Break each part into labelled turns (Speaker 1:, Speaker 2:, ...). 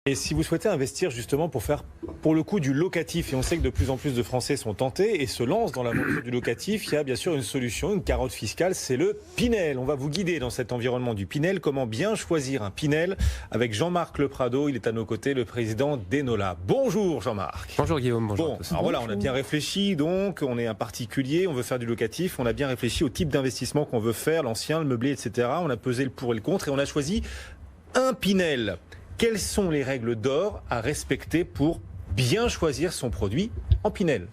Speaker 1: Et si vous souhaitez investir justement pour faire, pour le coup, du locatif, et on sait que de plus en plus de Français sont tentés et se lancent dans l'aventure du locatif, il y a bien sûr une solution, une carotte fiscale, c'est le Pinel. On va vous guider dans cet environnement du Pinel, comment bien choisir un Pinel, avec Jean-Marc Le Prado, il est à nos côtés, le président d'Enola. Bonjour Jean-Marc.
Speaker 2: Bonjour Guillaume, bonjour
Speaker 1: Bon,
Speaker 2: à tous.
Speaker 1: alors voilà, on a bien réfléchi, donc on est un particulier, on veut faire du locatif, on a bien réfléchi au type d'investissement qu'on veut faire, l'ancien, le meublé, etc. On a pesé le pour et le contre et on a choisi un Pinel. Quelles sont les règles d'or à respecter pour bien choisir son produit en Pinel ?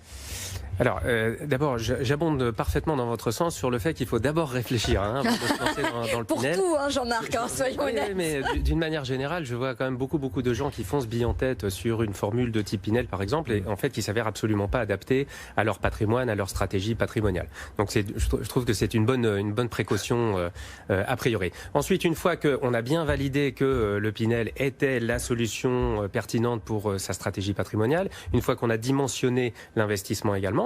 Speaker 2: Alors, d'abord, j'abonde parfaitement dans votre sens sur le fait qu'il faut d'abord réfléchir avant de se lancer dans le
Speaker 3: Pour
Speaker 2: Pinel.
Speaker 3: tout, hein, Jean-Marc, soyons honnêtes.
Speaker 2: Oui, mais d'une manière générale, je vois quand même beaucoup de gens qui foncent bille en tête sur une formule de type Pinel, par exemple, et en fait qui s'avère absolument pas adaptée à leur patrimoine, à leur stratégie patrimoniale. Donc, je trouve que c'est une bonne précaution a priori. Ensuite, une fois qu'on a bien validé que le Pinel était la solution pertinente pour sa stratégie patrimoniale, une fois qu'on a dimensionné l'investissement également,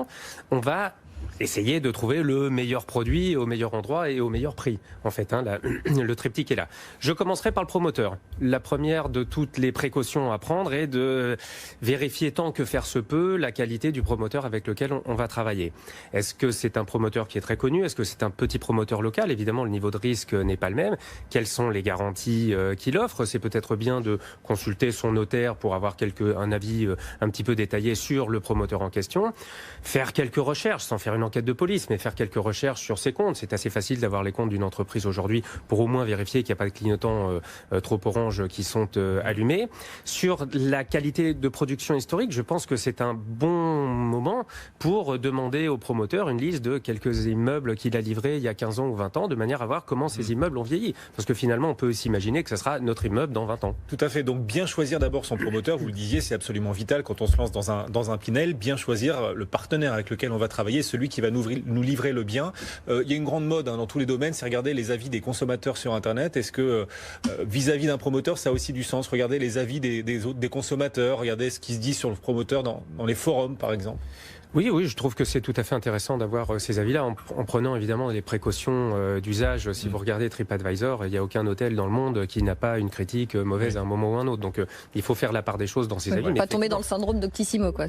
Speaker 2: on va essayer de trouver le meilleur produit au meilleur endroit et au meilleur prix. En fait, le triptyque est là. Je commencerai par le promoteur. La première de toutes les précautions à prendre est de vérifier tant que faire se peut la qualité du promoteur avec lequel on va travailler. Est-ce que c'est un promoteur qui est très connu ? Est-ce que c'est un petit promoteur local ? Évidemment, le niveau de risque n'est pas le même. Quelles sont les garanties qu'il offre ? C'est peut-être bien de consulter son notaire pour avoir un avis un petit peu détaillé sur le promoteur en question. Faire quelques recherches, sans faire une enquête de police, mais faire quelques recherches sur ses comptes. C'est assez facile d'avoir les comptes d'une entreprise aujourd'hui pour au moins vérifier qu'il n'y a pas de clignotants trop orange qui sont allumés. Sur la qualité de production historique, je pense que c'est un bon moment pour demander au promoteur une liste de quelques immeubles qu'il a livrés il y a 15 ans ou 20 ans, de manière à voir comment ces immeubles ont vieilli. Parce que finalement, on peut s'imaginer que ce sera notre immeuble dans 20 ans.
Speaker 1: Tout à fait. Donc bien choisir d'abord son promoteur, vous le disiez, c'est absolument vital quand on se lance dans un Pinel. Bien choisir le partenaire avec lequel on va travailler, celui qui va nous livrer le bien. Il y a une grande mode dans tous les domaines, c'est regarder les avis des consommateurs sur Internet. Est-ce que vis-à-vis d'un promoteur, ça a aussi du sens ? Regardez les avis des consommateurs, regardez ce qui se dit sur le promoteur dans les forums, par exemple.
Speaker 2: Oui, je trouve que c'est tout à fait intéressant d'avoir ces avis-là en prenant évidemment les précautions d'usage. Si vous regardez TripAdvisor, il n'y a aucun hôtel dans le monde qui n'a pas une critique mauvaise à un moment ou à un autre. Donc il faut faire la part des choses dans ces avis.
Speaker 3: Pas tomber dans le syndrome d'Octissimo, quoi.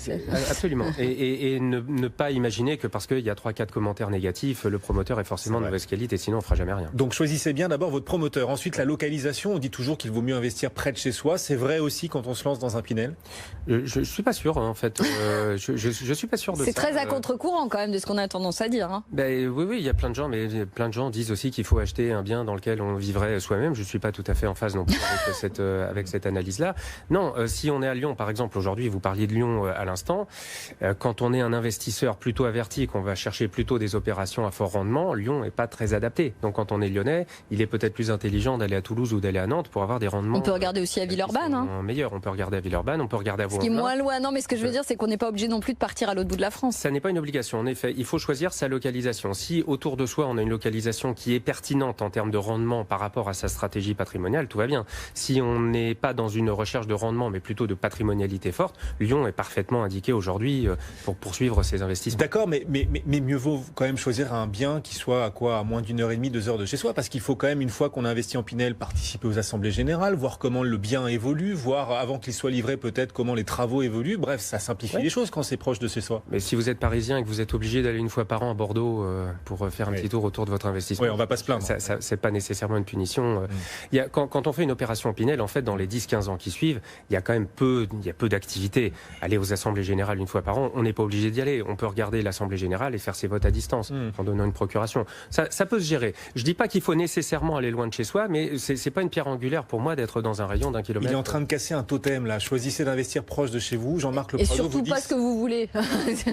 Speaker 2: Absolument. Et ne pas imaginer que parce qu'il y a 3-4 commentaires négatifs, le promoteur est forcément de mauvaise qualité, sinon on ne fera jamais rien.
Speaker 1: Donc choisissez bien d'abord votre promoteur. Ensuite, la localisation, on dit toujours qu'il vaut mieux investir près de chez soi. C'est vrai aussi quand on se lance dans un Pinel ?
Speaker 2: Je ne suis pas sûr, en fait. Je suis pas sûr.
Speaker 3: C'est très à contre-courant quand même de ce qu'on a tendance à dire.
Speaker 2: Oui, il y a plein de gens, mais plein de gens disent aussi qu'il faut acheter un bien dans lequel on vivrait soi-même. Je ne suis pas tout à fait en phase non plus avec cette analyse-là. Non, si on est à Lyon, par exemple, aujourd'hui, vous parliez de Lyon à l'instant, quand on est un investisseur plutôt averti, qu'on va chercher plutôt des opérations à fort rendement, Lyon n'est pas très adapté. Donc quand on est lyonnais, il est peut-être plus intelligent d'aller à Toulouse ou d'aller à Nantes pour avoir des rendements.
Speaker 3: On peut regarder aussi à Villeurbanne.
Speaker 2: Meilleurs. On peut regarder à Villeurbanne, on peut regarder à Vaux-en-Velin.
Speaker 3: Ce qui est moins loin. Non, mais ce que je veux dire, c'est qu'on n'est pas obligé non plus de partir à l'autre bout de la France.
Speaker 2: Ça n'est pas une obligation, en effet. Il faut choisir sa localisation. Si autour de soi, on a une localisation qui est pertinente en termes de rendement par rapport à sa stratégie patrimoniale, tout va bien. Si on n'est pas dans une recherche de rendement, mais plutôt de patrimonialité forte, Lyon est parfaitement indiqué aujourd'hui pour poursuivre ses investissements.
Speaker 1: D'accord, mais mieux vaut quand même choisir un bien qui soit à moins d'1h30, 2 heures de chez soi, parce qu'il faut quand même, une fois qu'on a investi en Pinel, participer aux assemblées générales, voir comment le bien évolue, voir avant qu'il soit livré peut-être comment les travaux évoluent. Bref, ça simplifie les choses quand c'est proche de chez soi.
Speaker 2: Mais si vous êtes parisien et que vous êtes obligé d'aller une fois par an à Bordeaux pour faire un petit tour autour de votre investissement,
Speaker 1: on va pas se plaindre.
Speaker 2: C'est pas nécessairement une punition. Quand on fait une opération Pinel, en fait, dans les 10-15 ans qui suivent, il y a quand même peu d'activités. Aller aux assemblées générales une fois par an, on n'est pas obligé d'y aller. On peut regarder l'assemblée générale et faire ses votes à distance en donnant une procuration. Ça peut se gérer. Je dis pas qu'il faut nécessairement aller loin de chez soi, mais c'est pas une pierre angulaire pour moi d'être dans un rayon d'1 kilomètre.
Speaker 1: Il est en train de casser un totem là. Choisissez d'investir proche de chez vous. Jean-Marc Le Prado.
Speaker 3: Et surtout pas ce que vous voulez.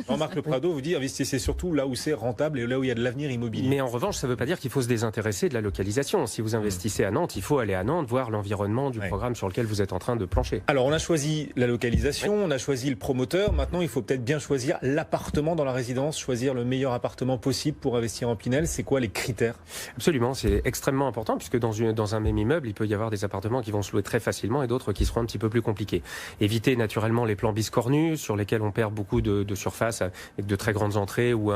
Speaker 1: Jean-Marc Le Prado vous dit investissez surtout là où c'est rentable et là où il y a de l'avenir immobilier.
Speaker 2: Mais en revanche, ça ne veut pas dire qu'il faut se désintéresser de la localisation. Si vous investissez à Nantes, il faut aller à Nantes, voir l'environnement du programme sur lequel vous êtes en train de plancher.
Speaker 1: Alors on a choisi la localisation, on a choisi le promoteur. Maintenant, il faut peut-être bien choisir l'appartement dans la résidence, choisir le meilleur appartement possible pour investir en Pinel. C'est quoi les critères ?
Speaker 2: Absolument, c'est extrêmement important puisque dans un même immeuble, il peut y avoir des appartements qui vont se louer très facilement et d'autres qui seront un petit peu plus compliqués. Éviter naturellement les plans biscornus sur lesquels on perd beaucoup de surface surface avec de très grandes entrées ou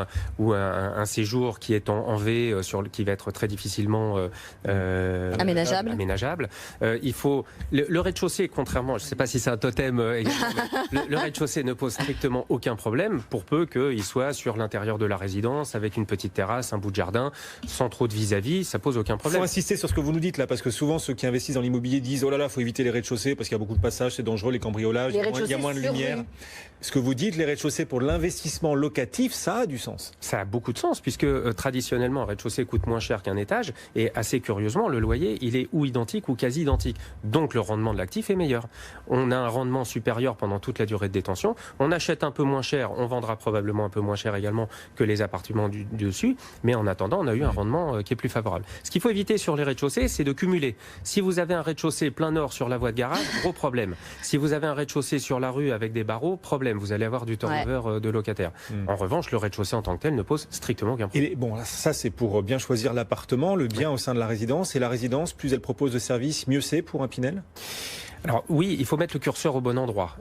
Speaker 2: un séjour qui est en V, qui va être très difficilement aménageable. Il faut le rez-de-chaussée, contrairement, je ne sais pas si c'est un totem, le rez-de-chaussée ne pose strictement aucun problème, pour peu qu'il soit sur l'intérieur de la résidence, avec une petite terrasse, un bout de jardin, sans trop de vis-à-vis, ça pose aucun problème.
Speaker 1: Il faut insister sur ce que vous nous dites là, parce que souvent ceux qui investissent dans l'immobilier disent oh là là, il faut éviter les rez-de-chaussée parce qu'il y a beaucoup de passages, c'est dangereux, les cambriolages, il y a moins de lumière. Ce que vous dites, les rez-de-chaussée pour l'investissement locatif, ça a du sens.
Speaker 2: Ça a beaucoup de sens, puisque traditionnellement, un rez-de-chaussée coûte moins cher qu'un étage, et assez curieusement, le loyer, il est ou identique ou quasi identique. Donc le rendement de l'actif est meilleur. On a un rendement supérieur pendant toute la durée de détention. On achète un peu moins cher, on vendra probablement un peu moins cher également que les appartements du dessus, mais en attendant, on a eu un rendement qui est plus favorable. Ce qu'il faut éviter sur les rez-de-chaussée, c'est de cumuler. Si vous avez un rez-de-chaussée plein nord sur la voie de garage, gros problème. Si vous avez un rez-de-chaussée sur la rue avec des barreaux, problème. Vous allez avoir du turnover de locataires. En revanche, le rez-de-chaussée en tant que tel ne pose strictement aucun problème.
Speaker 1: Et bon, ça c'est pour bien choisir l'appartement, le bien au sein de la résidence. Et la résidence, plus elle propose de services, mieux c'est pour un Pinel ?
Speaker 2: Alors oui, il faut mettre le curseur au bon endroit.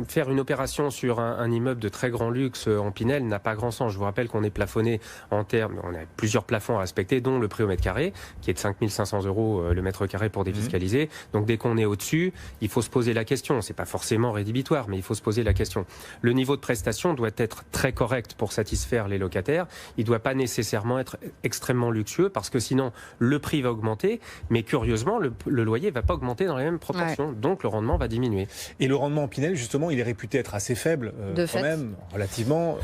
Speaker 2: Faire une opération sur un immeuble de très grand luxe en Pinel n'a pas grand sens. Je vous rappelle qu'on est plafonné en termes, on a plusieurs plafonds à respecter, dont le prix au mètre carré, qui est de 5 500 € le mètre carré pour défiscaliser. Donc dès qu'on est au-dessus, il faut se poser la question. C'est pas forcément rédhibitoire, mais il faut se poser la question. Le niveau de prestation doit être très correct pour satisfaire les locataires. Il ne doit pas nécessairement être extrêmement luxueux, parce que sinon le prix va augmenter, mais curieusement le loyer va pas augmenter dans les mêmes proportions, donc le rendement va diminuer.
Speaker 1: Et le rendement en Pinel, justement, il est réputé être assez faible, quand même, relativement.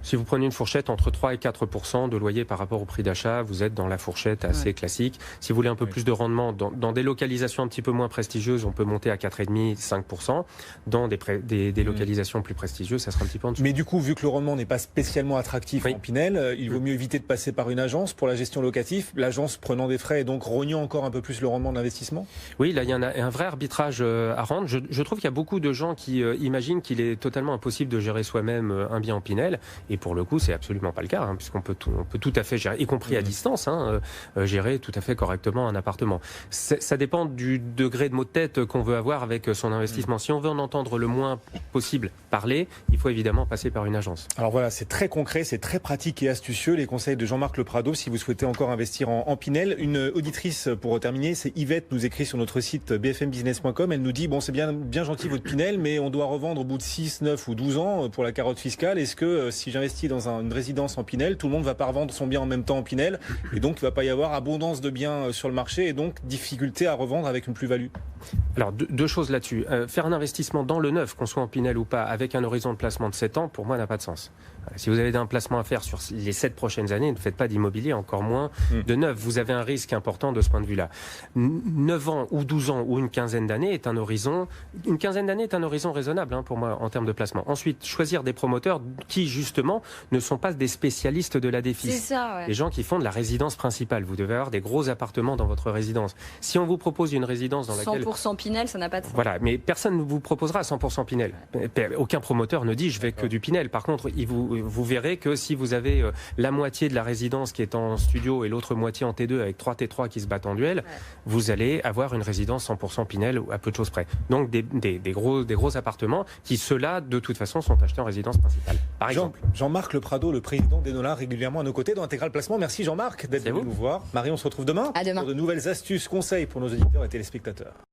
Speaker 2: Si vous prenez une fourchette entre 3 et 4% de loyer par rapport au prix d'achat, vous êtes dans la fourchette assez classique. Si vous voulez un peu plus de rendement, dans des localisations un petit peu moins prestigieuses, on peut monter à 4,5-5%. Dans des localisations plus prestigieuses, ça sera un petit peu en dessous.
Speaker 1: Mais du coup, vu que le rendement n'est pas spécialement attractif en Pinel, il vaut mieux éviter de passer par une agence pour la gestion locative, l'agence prenant des frais et donc rognant encore un peu plus le rendement de l'investissement ?
Speaker 2: Oui, là, il y a un vrai arbitrage à rendre. Je trouve qu'il y a beaucoup de gens qui imaginent qu'il est totalement impossible de gérer soi-même un bien en Pinel. Et pour le coup, c'est absolument pas le cas, puisqu'on peut tout à fait gérer, y compris à distance, gérer tout à fait correctement un appartement. Ça dépend du degré de maux de tête qu'on veut avoir avec son investissement. Si on veut en entendre le moins possible parler, il faut évidemment passer par une agence.
Speaker 1: Alors voilà, c'est très concret, c'est très pratique et astucieux, les conseils de Jean-Marc Le Prado, si vous souhaitez encore investir en Pinel. Une auditrice, pour terminer, c'est Yvette, nous écrit sur notre site bfmbusiness.com. Elle nous dit, bon, c'est bien gentil votre Pinel, mais on doit revendre au bout de 6, 9 ou 12 ans pour la carotte fiscale. Est-ce que si j'investis dans une résidence en Pinel, tout le monde ne va pas revendre son bien en même temps en Pinel, et donc il ne va pas y avoir abondance de biens sur le marché et donc difficulté à revendre avec une plus-value?
Speaker 2: Alors deux choses là-dessus. Faire un investissement dans le neuf, qu'on soit en Pinel ou pas, avec un horizon de placement de 7 ans, pour moi n'a pas de sens. Si vous avez un placement à faire sur les 7 prochaines années, ne faites pas d'immobilier, encore moins de neuf. Vous avez un risque important de ce point de vue-là. 9 ans ou 12 ans ou une quinzaine d'années est un horizon. Une quinzaine d'années est un horizon raisonnable pour moi en termes de placement. Ensuite, choisir des promoteurs qui justement ne sont pas des spécialistes de la défis.
Speaker 3: C'est ça, ouais.
Speaker 2: Les gens qui font de la résidence principale. Vous devez avoir des gros appartements dans votre résidence. Si on vous propose une résidence dans laquelle
Speaker 3: 100% Pinel, ça n'a pas de sens.
Speaker 2: Voilà, mais personne ne vous proposera 100% Pinel. Aucun promoteur ne dit je vais que du Pinel. Par contre, vous verrez que si vous avez la moitié de la résidence qui est en studio et l'autre moitié en T2 avec 3 T3 qui se battent en duel, vous allez avoir une résidence 100% Pinel à peu de choses près. Donc des gros appartements qui, ceux-là, de toute façon, sont achetés en résidence principale. Par exemple.
Speaker 1: Jean-Marc Le Prado, le président d'Enola, régulièrement à nos côtés dans Intégral Placement. Merci Jean-Marc d'être venu nous voir. Marie, on se retrouve demain
Speaker 3: À demain
Speaker 1: pour de nouvelles astuces, conseils pour nos auditeurs et téléspectateurs.